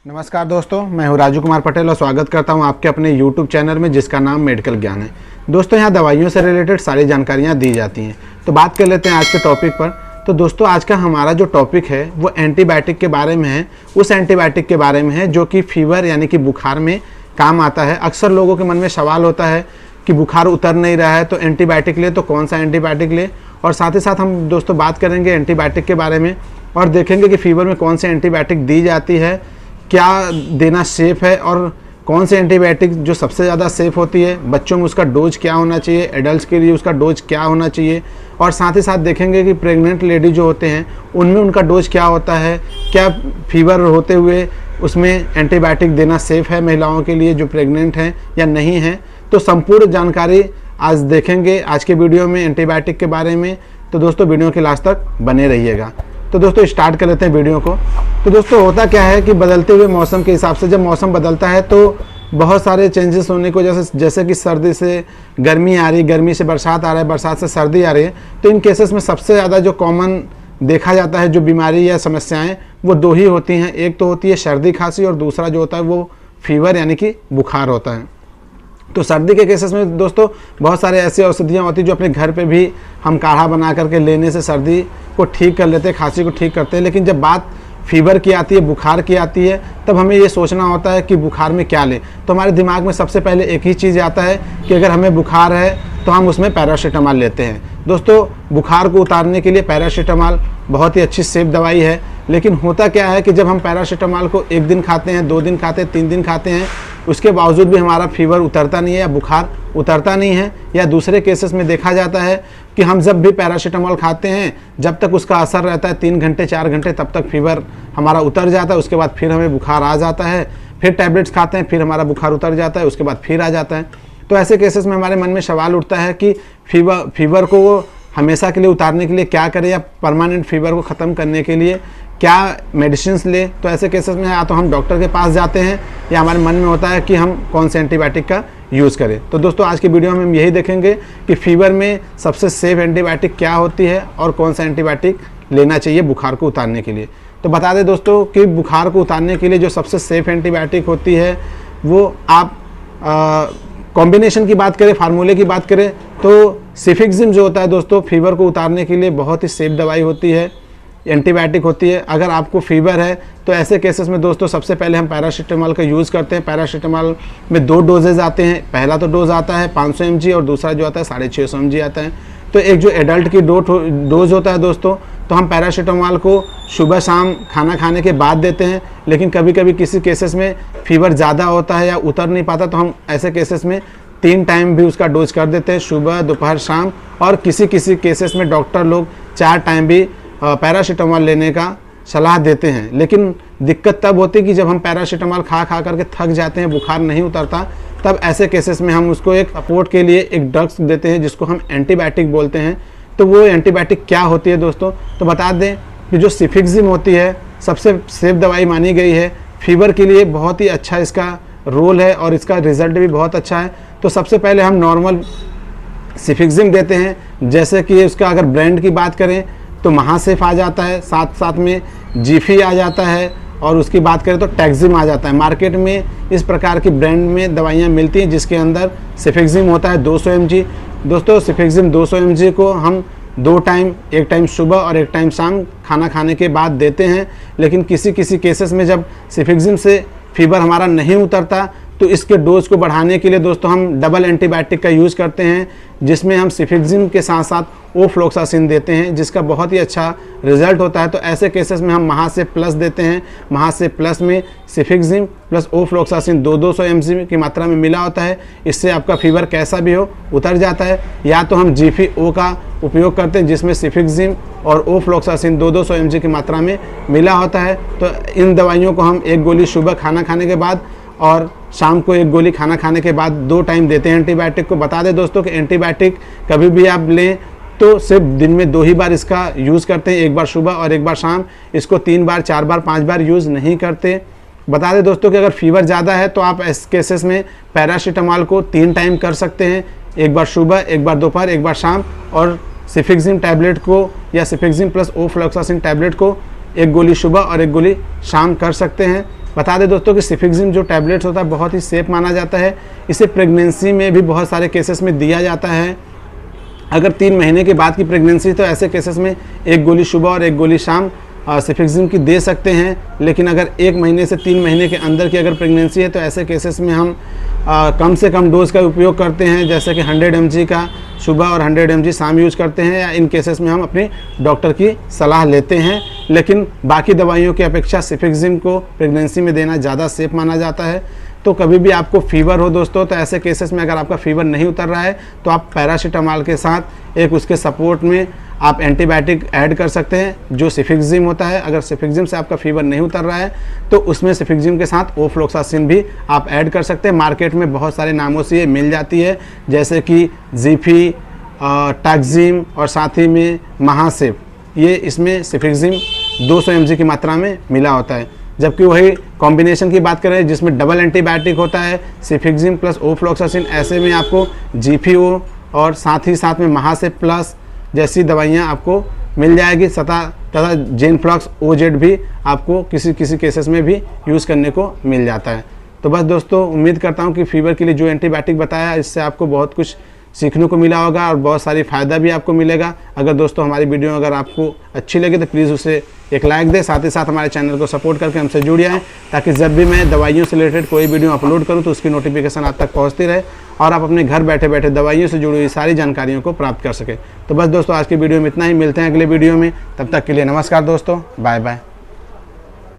नमस्कार दोस्तों, मैं हूं राजू कुमार पटेल और स्वागत करता हूं आपके अपने YouTube चैनल में जिसका नाम मेडिकल ज्ञान है। दोस्तों यहां दवाइयों से रिलेटेड सारी जानकारियां दी जाती हैं। तो बात कर लेते हैं आज के टॉपिक पर। तो दोस्तों आज का हमारा जो टॉपिक है वो एंटीबायोटिक के बारे में है। उस एंटीबायोटिक के बारे में है जो कि फीवर यानी कि बुखार में काम आता है। अक्सर लोगों के मन में सवाल होता है कि बुखार उतर नहीं रहा है तो एंटीबायोटिक ले, तो कौन सा एंटीबायोटिक ले। और साथ ही साथ हम दोस्तों बात करेंगे एंटीबायोटिक के बारे में और देखेंगे कि फीवर में कौन सी एंटीबायोटिक दी जाती है, क्या देना सेफ़ है और कौन से एंटीबायोटिक जो सबसे ज़्यादा सेफ़ होती है, बच्चों में उसका डोज क्या होना चाहिए, एडल्ट्स के लिए उसका डोज क्या होना चाहिए। और साथ ही साथ देखेंगे कि प्रेग्नेंट लेडी जो होते हैं उनमें उनका डोज क्या होता है, क्या फीवर होते हुए उसमें एंटीबायोटिक देना सेफ़ है महिलाओं के लिए जो प्रेग्नेंट हैं या नहीं है। तो संपूर्ण जानकारी आज देखेंगे आज के वीडियो में एंटीबायोटिक के बारे में। तो दोस्तों वीडियो के लास्ट तक बने रहिएगा। तो दोस्तों स्टार्ट कर लेते हैं वीडियो को। तो दोस्तों होता क्या है कि बदलते हुए मौसम के हिसाब से जब मौसम बदलता है तो बहुत सारे चेंजेस होने की वजह से, जैसे कि सर्दी से गर्मी आ रही, गर्मी से बरसात आ रहा है, बरसात से सर्दी आ रही है, तो इन केसेस में सबसे ज़्यादा जो कॉमन देखा जाता है जो बीमारी या समस्याएं वो दो ही होती हैं। एक तो होती है सर्दी खांसी और दूसरा जो होता है वो फीवर यानी कि बुखार होता है। तो सर्दी के केसेस में दोस्तों बहुत सारे ऐसी औषधियाँ होती हैं जो अपने घर पे भी हम काढ़ा बना करके लेने से सर्दी को ठीक कर लेते हैं, खांसी को ठीक करते हैं। लेकिन जब बात फीवर की आती है, बुखार की आती है, तब हमें ये सोचना होता है कि बुखार में क्या लें। तो हमारे दिमाग में सबसे पहले एक ही चीज़ आता है कि अगर हमें बुखार है तो हम उसमें पैरासीटामॉल लेते हैं। दोस्तों बुखार को उतारने के लिए पैरासीटामॉल बहुत ही अच्छी सेफ दवाई है। लेकिन होता क्या है कि जब हम पैरासीटामॉल को एक दिन खाते हैं, 2 दिन खाते हैं, 3 दिन खाते हैं, उसके बावजूद भी हमारा फीवर उतरता नहीं है या बुखार उतरता नहीं है, या दूसरे केसेस में देखा जाता है कि हम जब भी पैरासीटामॉल खाते हैं जब तक उसका असर रहता है 3 घंटे 4 घंटे तब तक फीवर हमारा उतर जाता है। उसके बाद फिर हमें बुखार आ जाता है, फिर टैबलेट्स खाते हैं, फिर हमारा बुखार उतर जाता है, उसके बाद फिर आ जाता है। तो ऐसे केसेस में हमारे मन में सवाल उठता है कि फीवर को वो हमेशा के लिए उतारने के लिए क्या करें या परमानेंट फीवर को ख़त्म करने के लिए क्या मेडिसिन्स ले। तो ऐसे केसेस में या तो हम डॉक्टर के पास जाते हैं या हमारे मन में होता है कि हम कौन से एंटीबायोटिक का यूज़ करें। तो दोस्तों आज की वीडियो में हम यही देखेंगे कि फीवर में सबसे सेफ एंटीबायोटिक क्या होती है और कौन सा एंटीबायोटिक लेना चाहिए बुखार को उतारने के लिए। तो बता दें दोस्तों कि बुखार को उतारने के लिए जो सबसे सेफ एंटीबायोटिक होती है वो आप कॉम्बिनेशन की बात करें, फार्मूले की बात करें तो सिफिक्सिम जो होता है दोस्तों फीवर को उतारने के लिए बहुत ही सेफ दवाई होती है, एंटीबायोटिक होती है। अगर आपको फीवर है तो ऐसे केसेस में दोस्तों सबसे पहले हम पैरासीटामॉल का यूज़ करते हैं। पैरासीटामॉल में 2 डोजेज आते हैं। पहला तो डोज आता है 500 mg और दूसरा जो आता है 650 mg आता है। तो एक जो एडल्ट की डोज होता है दोस्तों, तो हम पैरासीटामॉल को सुबह शाम खाना खाने के बाद देते हैं। लेकिन कभी कभी किसी केसेस में फीवर ज़्यादा होता है या उतर नहीं पाता तो हम ऐसे केसेस में 3 टाइम भी उसका डोज कर देते हैं, सुबह दोपहर शाम। और किसी किसी केसेस में डॉक्टर लोग 4 टाइम भी पैरासीटामॉल लेने का सलाह देते हैं। लेकिन दिक्कत तब होती है कि जब हम पैरासीटामॉल खा करके थक जाते हैं, बुखार नहीं उतरता, तब ऐसे केसेस में हम उसको एक सपोर्ट के लिए एक ड्रग्स देते हैं जिसको हम एंटीबायोटिक बोलते हैं। तो वो एंटीबायोटिक क्या होती है दोस्तों, तो बता दें कि जो सिफिक्सिम होती है सबसे सेफ दवाई मानी गई है। फीवर के लिए बहुत ही अच्छा इसका रोल है और इसका रिजल्ट भी बहुत अच्छा है। तो सबसे पहले हम नॉर्मल सिफिक्सिम देते हैं। जैसे कि उसका अगर ब्रांड की बात करें तो महासेफ आ जाता है, साथ साथ में जीफी आ जाता है, और उसकी बात करें तो टैक्जिम आ जाता है। मार्केट में इस प्रकार की ब्रांड में दवाइयाँ मिलती हैं जिसके अंदर सिफिक्सिम होता है 200 mg। दोस्तों सिफिक्सिम 200 mg को हम 2 टाइम, एक टाइम सुबह और एक टाइम शाम खाना खाने के बाद देते हैं। लेकिन किसी किसी केसेस में जब सिफिक्सिम से फीवर हमारा नहीं उतरता तो इसके डोज को बढ़ाने के लिए दोस्तों हम डबल एंटीबायोटिक का यूज़ करते हैं, जिसमें हम सिफिक्सिम के साथ साथ ओफ्लोक्सासिन देते हैं जिसका बहुत ही अच्छा रिजल्ट होता है। तो ऐसे केसेस में हम महासेफ प्लस देते हैं। महासेफ प्लस में सिफिक्सिम प्लस ओफ्लोक्सासिन 200 mg की मात्रा में मिला होता है। इससे आपका फीवर कैसा भी हो उतर जाता है। या तो हम GFO का उपयोग करते हैं जिसमें सिफिक्सिम और ओफ्लोक्सासिन 200 mg की मात्रा में मिला होता है। तो इन दवाइयों को हम 1 गोली सुबह खाना खाने के बाद और शाम को 1 गोली खाना खाने के बाद 2 टाइम देते हैं एंटीबायोटिक को। बता दें दोस्तों कि एंटीबायोटिक कभी भी आप लें तो सिर्फ दिन में 2 ही बार इसका यूज़ करते हैं, एक बार सुबह और एक बार शाम। इसको 3 बार 4 बार 5 बार यूज़ नहीं करते। बता दें दोस्तों कि अगर फीवर ज़्यादा है तो आप इस केसेस में पैरासीटामॉल को 3 टाइम कर सकते हैं, एक बार सुबह, एक बार दोपहर, एक बार शाम। और सिफिक्सिम टैबलेट को या सिफिक्सिम प्लस ओफ्लोक्सासिन टैबलेट को 1 गोली सुबह और 1 गोली शाम कर सकते हैं। बता दें दोस्तों कि सिफिक्सिम जो टैबलेट्स होता है बहुत ही सेफ माना जाता है। इसे प्रेगनेंसी में भी बहुत सारे केसेस में दिया जाता है। अगर 3 महीने के बाद की प्रेगनेंसी तो ऐसे केसेस में 1 गोली सुबह और 1 गोली शाम सिफिक्सिम की दे सकते हैं। लेकिन अगर 1 महीने से 3 महीने के अंदर की अगर प्रेगनेंसी है तो ऐसे केसेस में हम कम से कम डोज का उपयोग करते हैं, जैसे कि 100 mg का सुबह और 100 mg शाम यूज़ करते हैं, या इन केसेस में हम अपने डॉक्टर की सलाह लेते हैं। लेकिन बाकी दवाइयों की अपेक्षा सिफिक्सिम को प्रेगनेंसी में देना ज़्यादा सेफ माना जाता है। तो कभी भी आपको फीवर हो दोस्तों, तो ऐसे केसेस में अगर आपका फीवर नहीं उतर रहा है तो आप पैरासीटामॉल के साथ एक उसके सपोर्ट में आप एंटीबायोटिक ऐड कर सकते हैं जो सिफिक्सिम होता है। अगर सिफिक्सिम से आपका फीवर नहीं उतर रहा है तो उसमें सिफिक्सिम के साथ ओफ्लोक्सासिन भी आप ऐड कर सकते हैं। मार्केट में बहुत सारे नामों से ये मिल जाती है, जैसे कि ज़िफी, टैक्जिम और साथ ही में महासिफ। ये इसमें सिफिक्सिम 200 mg की मात्रा में मिला होता है। जबकि वही कॉम्बिनेशन की बात करें जिसमें डबल एंटीबायोटिक होता है, सिफिक्सिम प्लस ओफ्लोक्सासिन, ऐसे में आपको जीपीओ और साथ ही साथ में महासिफ प्लस जैसी दवाइयाँ आपको मिल जाएगी। तथा जेनफ्लॉक्स ओजेड भी आपको किसी केसेस में भी यूज़ करने को मिल जाता है। तो बस दोस्तों, उम्मीद करता हूँ कि फीवर के लिए जो एंटीबायोटिक बताया इससे आपको बहुत कुछ सीखने को मिला होगा और बहुत सारी फ़ायदा भी आपको मिलेगा। अगर दोस्तों हमारी वीडियो अगर आपको अच्छी लगे तो प्लीज़ उसे एक लाइक दें, साथ ही साथ हमारे चैनल को सपोर्ट करके हमसे जुड़ जाएँ, ताकि जब भी मैं दवाइयों से रिलेटेड कोई वीडियो अपलोड करूं तो उसकी नोटिफिकेशन आप तक पहुंचती रहे और आप अपने घर बैठे बैठे दवाइयों से जुड़ी हुई सारी जानकारियों को प्राप्त कर सकें। तो बस दोस्तों, आज की वीडियो में इतना ही। मिलते हैं अगले वीडियो में, तब तक के लिए नमस्कार दोस्तों, बाय बाय।